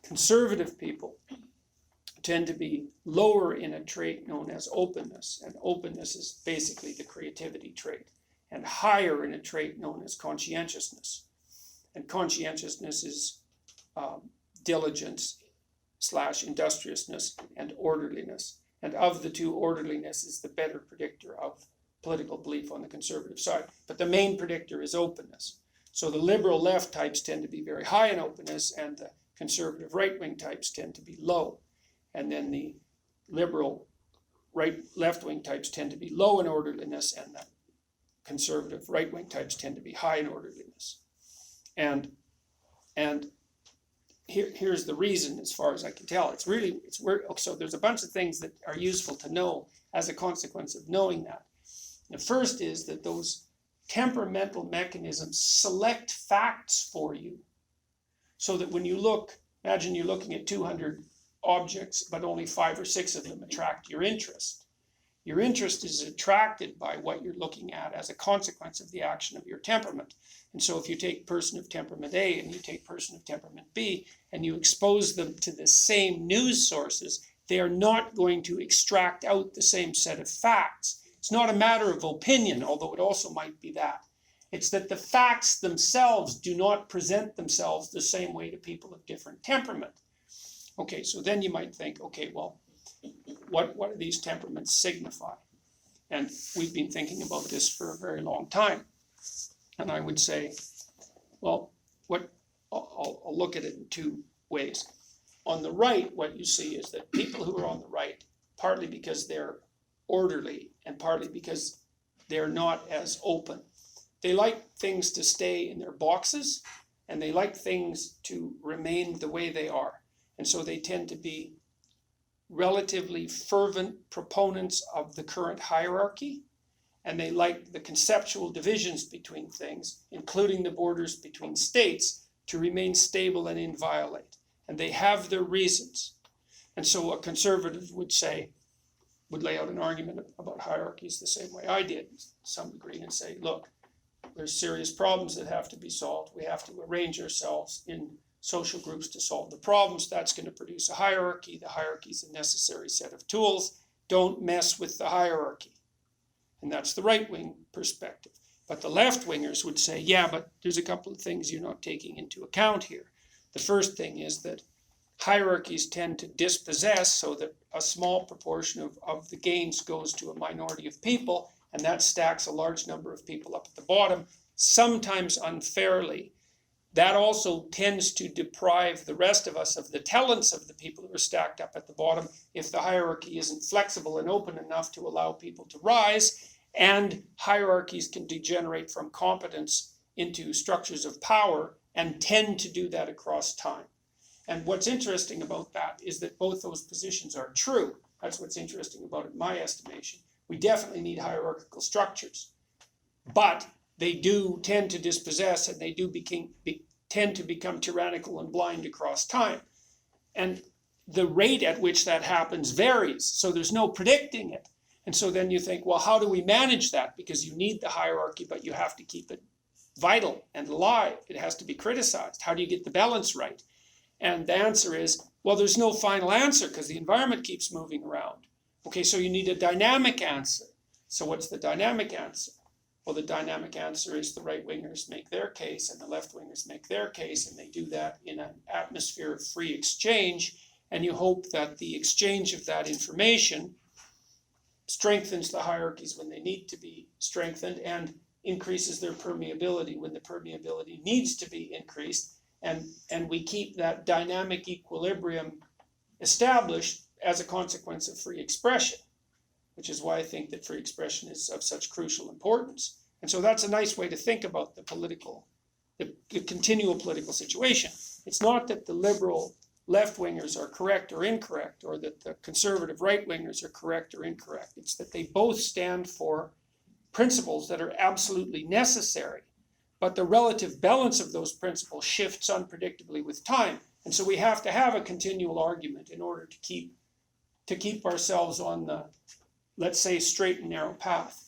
Conservative people tend to be lower in a trait known as openness, and openness is basically the creativity trait, and higher in a trait known as conscientiousness. And conscientiousness is diligence / industriousness and orderliness. And of the two, orderliness is the better predictor of political belief on the conservative side. But the main predictor is openness. So the liberal left types tend to be very high in openness, and the conservative right-wing types tend to be low. And then the liberal left-wing types tend to be low in orderliness, and the conservative right-wing types tend to be high in orderliness. And here's the reason, as far as I can tell. So there's a bunch of things that are useful to know as a consequence of knowing that. The first is that those temperamental mechanisms select facts for you, so that when you look, imagine you're looking at 200 objects, but only 5 or 6 of them attract your interest. Your interest is attracted by what you're looking at as a consequence of the action of your temperament. And so if you take person of temperament A and you take person of temperament B and you expose them to the same news sources, they are not going to extract out the same set of facts. It's not a matter of opinion, although it also might be that. It's that the facts themselves do not present themselves the same way to people of different temperament. Okay, so then you might think, okay, well, what do these temperaments signify? And we've been thinking about this for a very long time. And I would say, well, I'll look at it in 2 ways. On the right, what you see is that people who are on the right, partly because they're orderly and partly because they're not as open, they like things to stay in their boxes, and they like things to remain the way they are. And so they tend to be relatively fervent proponents of the current hierarchy, and they like the conceptual divisions between things, including the borders between states, to remain stable and inviolate. And they have their reasons. And so a conservative would lay out an argument about hierarchies the same way I did, to some degree, and say, look, there's serious problems that have to be solved. We have to arrange ourselves in social groups to solve the problems. That's going to produce a hierarchy. The hierarchy is a necessary set of tools. Don't mess with the hierarchy. And that's the right-wing perspective. But the left-wingers would say, yeah, but there's a couple of things you're not taking into account here. The first thing is that hierarchies tend to dispossess, so that a small proportion of the gains goes to a minority of people, and that stacks a large number of people up at the bottom, sometimes unfairly. That also tends to deprive the rest of us of the talents of the people who are stacked up at the bottom if the hierarchy isn't flexible and open enough to allow people to rise. And hierarchies can degenerate from competence into structures of power and tend to do that across time. And what's interesting about that is that both those positions are true. That's what's interesting about it, in my estimation. We definitely need hierarchical structures, but they do tend to dispossess, and they do tend to become tyrannical and blind across time. And the rate at which that happens varies, so there's no predicting it. And so then you think, well, how do we manage that? Because you need the hierarchy, but you have to keep it vital and alive. It has to be criticized. How do you get the balance right? And the answer is, well, there's no final answer because the environment keeps moving around. Okay, so you need a dynamic answer. So what's the dynamic answer? Well, the dynamic answer is the right-wingers make their case and the left-wingers make their case, and they do that in an atmosphere of free exchange, and you hope that the exchange of that information strengthens the hierarchies when they need to be strengthened and increases their permeability when the permeability needs to be increased, and we keep that dynamic equilibrium established as a consequence of free expression, which is why I think that free expression is of such crucial importance. And so that's a nice way to think about the continual political situation. It's not that the liberal left-wingers are correct or incorrect, or that the conservative right-wingers are correct or incorrect. It's that they both stand for principles that are absolutely necessary, but the relative balance of those principles shifts unpredictably with time. And so we have to have a continual argument in order to keep ourselves on the, let's say, straight and narrow path.